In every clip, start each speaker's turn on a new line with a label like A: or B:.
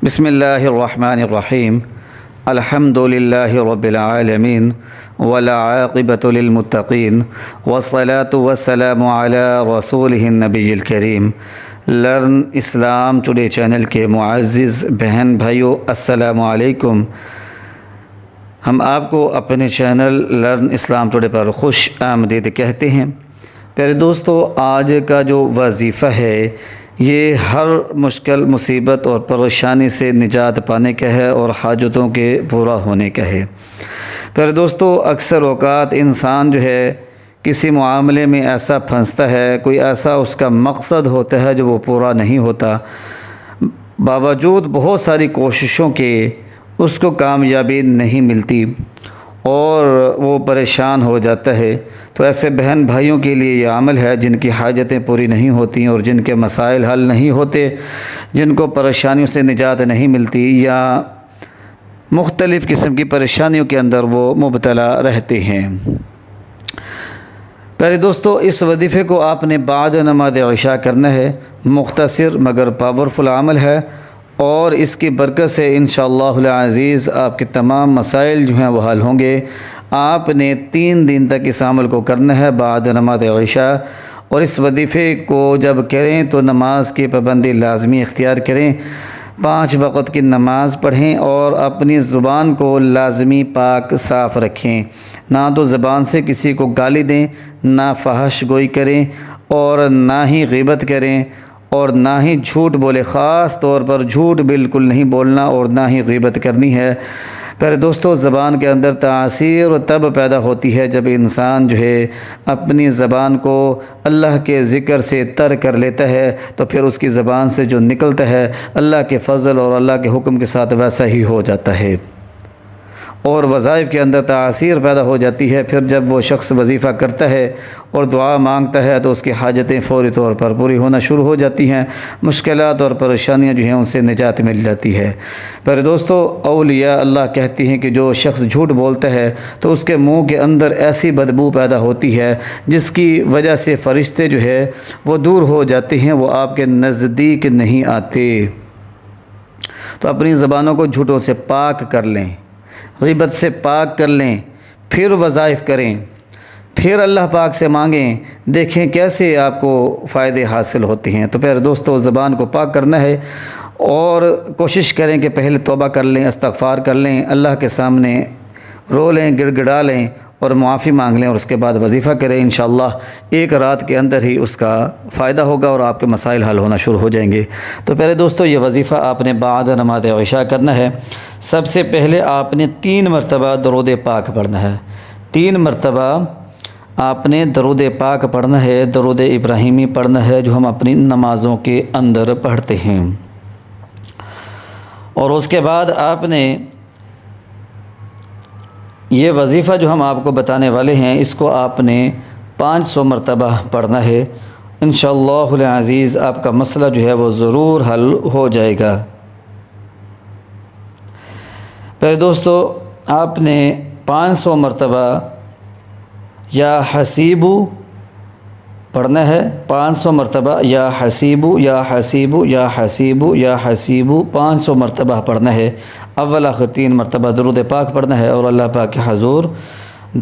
A: بسم اللہ الرحمن الرحیم الحمد للہ رب العالمین والعاقبۃ للمتقین والصلاة والسلام علی رسولہ النبی الکریم۔ لرن اسلام ٹوڈے چینل کے معزز بہن بھائیوں، السلام علیکم۔ ہم آپ کو اپنے چینل لرن اسلام ٹوڈے پر خوش آمدید کہتے ہیں۔ پیارے دوستو، آج کا جو وظیفہ ہے یہ ہر مشکل مصیبت اور پریشانی سے نجات پانے کا ہے اور حاجتوں کے پورا ہونے کا ہے۔ پیارے دوستو، اکثر اوقات انسان جو ہے کسی معاملے میں ایسا پھنستا ہے، کوئی ایسا اس کا مقصد ہوتا ہے جو وہ پورا نہیں ہوتا، باوجود بہت ساری کوششوں کے اس کو کامیابی نہیں ملتی اور وہ پریشان ہو جاتا ہے۔ تو ایسے بہن بھائیوں کے لیے یہ عمل ہے جن کی حاجتیں پوری نہیں ہوتی اور جن کے مسائل حل نہیں ہوتے، جن کو پریشانیوں سے نجات نہیں ملتی یا مختلف قسم کی پریشانیوں کے اندر وہ مبتلا رہتے ہیں۔ پیارے دوستو، اس وظیفے کو آپ نے بعد نماز عشاء کرنا ہے۔ مختصر مگر پاورفل عمل ہے اور اس کی برکت سے انشاءاللہ العزیز آپ کے تمام مسائل جو ہیں وہ حل ہوں گے۔ آپ نے 3 دن تک اس عمل کو کرنا ہے بعد نماز عشاء، اور اس وظیفے کو جب کریں تو نماز کی پابندی لازمی اختیار کریں، 5 وقت کی نماز پڑھیں اور اپنی زبان کو لازمی پاک صاف رکھیں۔ نہ تو زبان سے کسی کو گالی دیں، نہ فحش گوئی کریں اور نہ ہی غیبت کریں اور نہ ہی جھوٹ بولے۔ خاص طور پر جھوٹ بالکل نہیں بولنا اور نہ ہی غیبت کرنی ہے۔ پیارے دوستو، زبان کے اندر تاثیر تب پیدا ہوتی ہے جب انسان جو ہے اپنی زبان کو اللہ کے ذکر سے تر کر لیتا ہے، تو پھر اس کی زبان سے جو نکلتا ہے اللہ کے فضل اور اللہ کے حکم کے ساتھ ویسا ہی ہو جاتا ہے اور وظائف کے اندر تاثیر پیدا ہو جاتی ہے۔ پھر جب وہ شخص وظیفہ کرتا ہے اور دعا مانگتا ہے تو اس کی حاجتیں فوری طور پر پوری ہونا شروع ہو جاتی ہیں، مشکلات اور پریشانیاں جو ہیں ان سے نجات مل جاتی ہے۔ پر دوستو، اولیاء اللہ کہتی ہیں کہ جو شخص جھوٹ بولتا ہے تو اس کے منہ کے اندر ایسی بدبو پیدا ہوتی ہے جس کی وجہ سے فرشتے جو ہے وہ دور ہو جاتے ہیں، وہ آپ کے نزدیک نہیں آتے۔ تو اپنی زبانوں کو جھوٹوں سے پاک کر لیں، غیبت سے پاک کر لیں، پھر وظائف کریں، پھر اللہ پاک سے مانگیں، دیکھیں کیسے آپ کو فائدے حاصل ہوتے ہیں۔ تو پھر دوستو، زبان کو پاک کرنا ہے اور کوشش کریں کہ پہلے توبہ کر لیں، استغفار کر لیں، اللہ کے سامنے رو لیں، گڑ گڑا لیں اور معافی مانگ لیں اور اس کے بعد وظیفہ کریں۔ انشاءاللہ ایک رات کے اندر ہی اس کا فائدہ ہوگا اور آپ کے مسائل حل ہونا شروع ہو جائیں گے۔ تو پہلے دوستو، یہ وظیفہ آپ نے بعد نماز عشاء کرنا ہے۔ سب سے پہلے آپ نے 3 مرتبہ درود پاک پڑھنا ہے۔ 3 مرتبہ آپ نے درود پاک پڑھنا ہے، درود ابراہیمی پڑھنا ہے جو ہم اپنی نمازوں کے اندر پڑھتے ہیں۔ اور اس کے بعد آپ نے یہ وظیفہ جو ہم آپ کو بتانے والے ہیں اس کو آپ نے 500 مرتبہ پڑھنا ہے۔ انشاءاللہ العزیز آپ کا مسئلہ جو ہے وہ ضرور حل ہو جائے گا۔ پہلے دوستو، آپ نے 500 مرتبہ یا حسیبو پڑھنا ہے، 500 مرتبہ یا حسیبو یا حسیبو یا حسیبو یا حسیبو 500 مرتبہ پڑھنا ہے۔ اول آخر 3 مرتبہ درود پاک پڑھنا ہے اور اللہ پاک کے حضور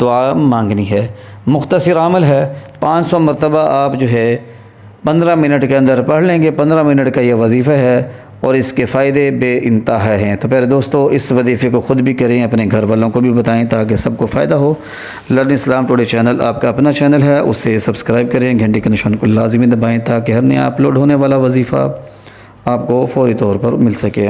A: دعا مانگنی ہے۔ مختصر عمل ہے، 500 مرتبہ آپ جو ہے 15 منٹ کے اندر پڑھ لیں گے۔ 15 منٹ کا یہ وظیفہ ہے اور اس کے فائدے بے انتہا ہیں۔ تو پھر دوستو، اس وظیفے کو خود بھی کریں، اپنے گھر والوں کو بھی بتائیں تاکہ سب کو فائدہ ہو۔ لرن اسلام ٹوڈے چینل آپ کا اپنا چینل ہے، اسے سبسکرائب کریں، گھنٹی کے نشان کو لازمی دبائیں تاکہ ہر نیا اپلوڈ ہونے والا وظیفہ آپ کو فوری طور پر مل سکے۔